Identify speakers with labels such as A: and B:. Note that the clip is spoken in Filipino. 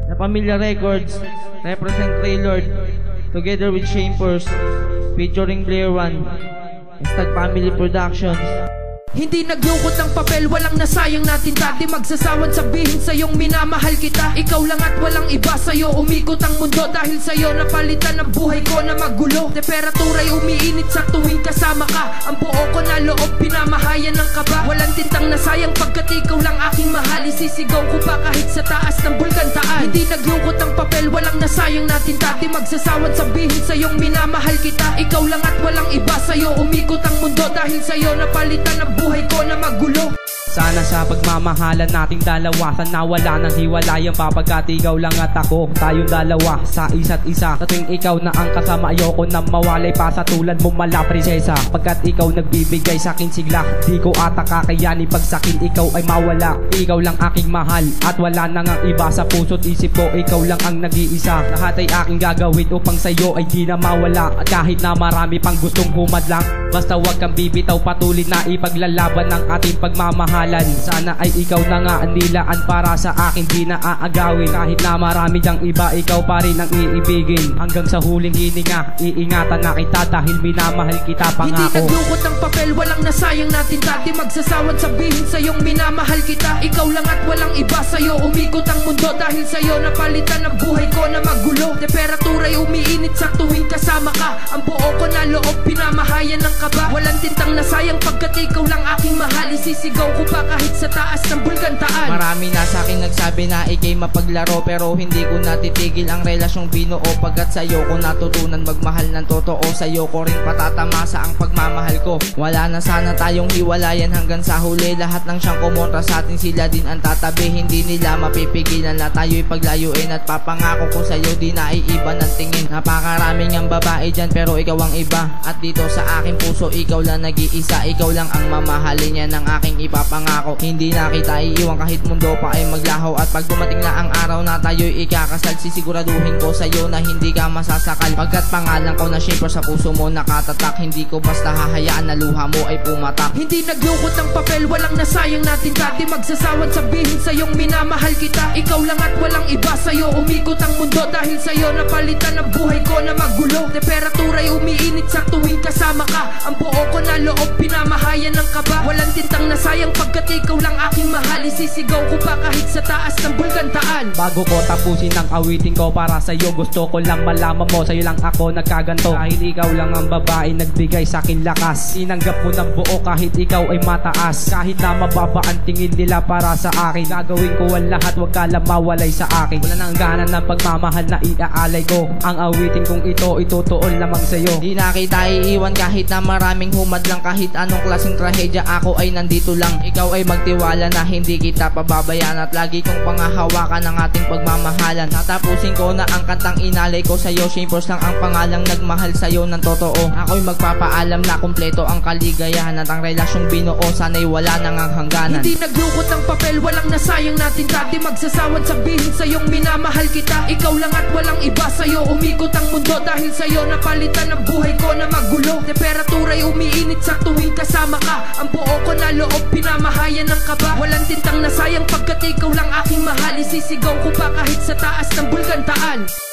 A: La Pamilya Records, represent Traylord, together with Shamepers, featuring Blair One, Stag Family Productions.
B: Hindi naglukot ng papel, walang nasayang natin dati. Magsasawang sabihin sa'yong minamahal kita. Ikaw lang at walang iba sa'yo, umikot ang mundo. Dahil sa'yo napalitan ang buhay ko na magulo. Temperatura'y umiinit sa tuwing kasama ka. Ang buo ko na loob, pinamahayan ng kaba. Walang tintang nasayang pagkat ikaw lang aking mahal. Isisigaw ko pa kahit sa taas ng bulkantaan. Hindi naglukot ng papel, walang nasayang natin dati. Magsasawang sabihin sa'yong minamahal kita. Ikaw lang at walang iba sa'yo, umikot ang mundo. Dahil sa'yo napalitan ang buhay ko na magulo.
C: Sana sa pagmamahalan nating dalawa, sana wala nang hiwalayan pa pagkat ikaw lang at ako, tayong dalawa sa isa't isa. Sa tuwing ikaw na ang kasama, ayoko na mawalay pa sa tulad mo mala prinsesa. Pagkat ikaw nagbibigay sa akin sigla, di ko ata kakayanin pag sakin ikaw ay mawala. Ikaw lang aking mahal at wala nang ang iba sa puso't isip ko, ikaw lang ang nag-iisa. Lahat ay aking gagawin upang sa'yo ay di na mawala. At kahit na marami pang gustong humadlang, basta wag kang bibitaw, patuloy na ipaglalaban ng ating pagmamahal. Sana ay ikaw na nga ang nilaan para sa akin, di na aagawin. Kahit na marami diyang iba, ikaw pa rin ang iibigin. Hanggang sa huling hininga, iingatan na kita dahil minamahal kita, pangako.
B: Hindi naglukot ng papel, walang nasayang natin dati. Magsasawang sabihin sa'yong minamahal kita. Ikaw lang at walang iba sa'yo, umikot ang mundo. Dahil sa'yo napalitan ang buhay ko na magulo. Temperatura'y umiinit sa tuwing kasama ka. Ang buo ko na loob, pinamahayan ng kaba. Walang tintang nasayang pagkat ikaw lang aking mahal. Isisigaw ko pa kahit sa taas ng bulkantaan.
D: Marami na sa'kin nagsabi na ikay mapaglaro, pero hindi ko natitigil ang relasyong binuo. Pagkat sa'yo ko natutunan magmahal ng totoo. Sa'yo ko rin patatamasa ang pagmamahal ko. Wala na sana tayong hiwalayan hanggang sa huli. Lahat ng siyang kumontra sa atin, sila din ang tatabi. Hindi nila mapipigilan na tayo'y paglayuin. At papangako ko sa'yo, di na iiba ng tingin. Napakaraming ang babae dyan, pero ikaw ang iba. At dito sa aking puso, ikaw lang nag-iisa. Ikaw lang ang mamahalin niya ng aking ipapangako. Hindi na kita iiwan kahit mundo pa ay maglaho. At pag dumating na ang araw na tayo'y ikakasal, sisiguraduhin ko sa'yo na hindi ka masasakal. Pagkat pangalan ko na Shaper sa puso mo nakatatak, hindi ko basta hahayaan na luha mo ay pumatak.
B: Hindi naglukot ng papel, walang nasayang natin dati. Magsasawang sabihin sa'yong minamahal kita. Ikaw lang at walang iba sa'yo, umikot ang mundo. Dahil sa'yo napalitan ang buhay ko na magulo. Temperatura'y umiinit sa tuwing kasama ka. Ang buo ko na loob, pinamahayan ng kaba. Walang tintang nasayang pagkat ikaw lang aking mahal. Isisigaw ko pa kahit sa taas ng bulkantaan.
C: Bago ko tapusin ang awitin ko para sa'yo, gusto ko lang malaman mo, sa'yo lang ako nagkaganto. Dahil ikaw lang ang babae nagbigay sa'kin lakas. Tinanggap mo ng buo kahit ikaw ay mataas. Kahit na mababa ang tingin nila para sa akin, gagawin ko ang lahat, wag ka lang mawalay sa akin. Wala nang gana ng pagmamahal na iaalay ko. Ang awitin kong ito, itutuon lamang sa'yo.
D: Di na kita iiwan kahit na maraming humadlang. Kahit anong klaseng trahedya, ako ay nandito lang. Ikaw ay magtiwala na hindi kita pababayaan. At lagi kong pangahawakan ang ating pagmamahalan. Tatapusin ko na ang kantang inalay ko sa'yo. Shamepers lang ang pangalang nagmahal sa'yo ng totoo. Ako'y magpapaalam na kumpleto ang kaligayahan. At ang relasyong binuo sana'y wala nang ang hangganan.
B: Hindi naglukot ng papel, walang nasayang natin dati. Magsasawang sabihin sa'yong minamahal kita. Ikaw lang at walang iba sa'yo, umikot ang mundo. Dahil sa'yo napalitan ang buhay ko na magulo. Temperatura'y umiinit sa tuwing kasama ka. Ang buo ko na loob, pinamahayan ng kaba. Walang tintang nasayang pagkat ikaw lang aking mahal. Isisigaw ko pa kahit sa taas ng bulkantaan.